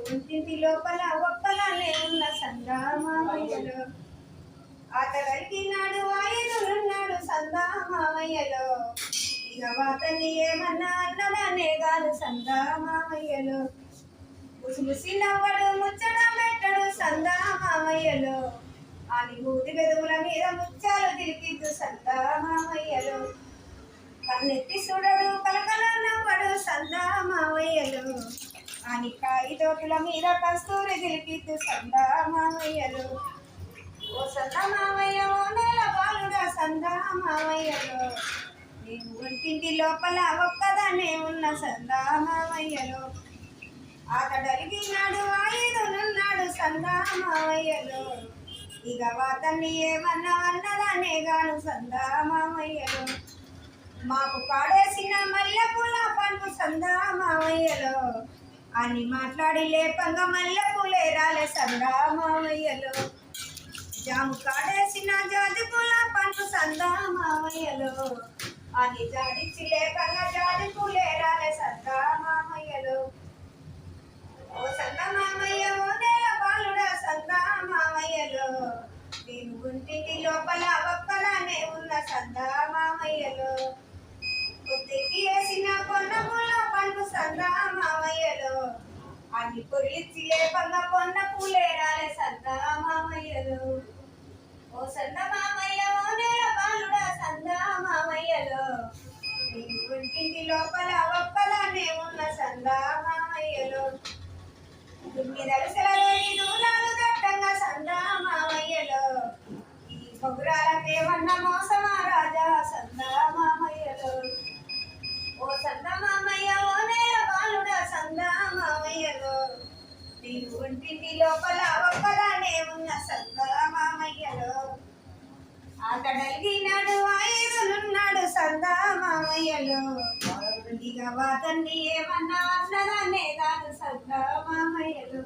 ఇంటి లోపల ఒక్కలానే ఉన్న సందామామయ్యలో అతగలిగినాడు ఆయుధులున్నాడు సందామామయ్యలో ఇక వాతని ఏమన్నా అన్నదానే కాదు సందామామయ్యలో ముసిముసి నవ్వడు ముచ్చట పెట్టడు సందామామయ్యలో అని మూది బెదువుల మీద ముత్యాలు తిరిగిద్దు సందామామయ్యలో కన్నెత్తి చూడడు కలకల నవ్వడు సందామామయ్యలో అని కాయి తోటల మీద కస్తూరి తిరిగిద్దు సందామామయ్యలో ఓ సందామామయ్య ఓ నేల బాలుడా సందామామయ్యలో నేను ఒంటింటి లోపల ఒక్కదానే ఉన్న సందామామయ్యలో అతడలిగినాడు ఆయుధులున్నాడు సందామామయ్యలో ఇక వాతన్ని ఏమన్నా అన్నదానే గాను సందామామయ్యలో మాకు కాడేసిన మల్లెపూల పంపు సందామామయ్యలో అని మాట్లాడి లేపంగా మల్లెపూలే రాలే సందామామయ్యలో జాము కాడేసిన జాజి పూల పంపు సందామామయ్యలో అని జాడిచ్చి లేపంగా జాజి పూలే రాలే సందామామయ్యలో ఓ సందామామయ్య ఓ నేల బాలుడా సందామామయ్యలో నేను గుంటింటి లోపల ఒక్కలానే ఉన్న సందామామయ్యలో కొద్దికి వేసిన పొన్నపూల పండు సందామామయ్యలో అని పొరిలిచ్చి లేపంగా పొన్న పూలే రాలే సందామామయ్యలో ఓ సందమామయ్య ఓ నేల బాలుడా సందామామయ్యలో నేను గుంటింటి లోపల ఒక్కలానే ఉన్న సందామామయ్యలో దూరాలు దట్టంగా సందామామయ్యలో ఈ పొగురాలకేమన్నా మోసమా రాజా సందామామయ్యలో ఓ సందామామయ్య ఓ నేల బాలుడా సందామామయ్యలో నేను ఒంటింటి లోపల ఒక్కదానే ఉన్న సందామామయ్యలో అతడలిగినాడు ఆయుధులున్నాడు సందామామయ్యలో ఇక వాతన్ని ఏమన్నా అన్నదానే కాదు సందామామయ్యలో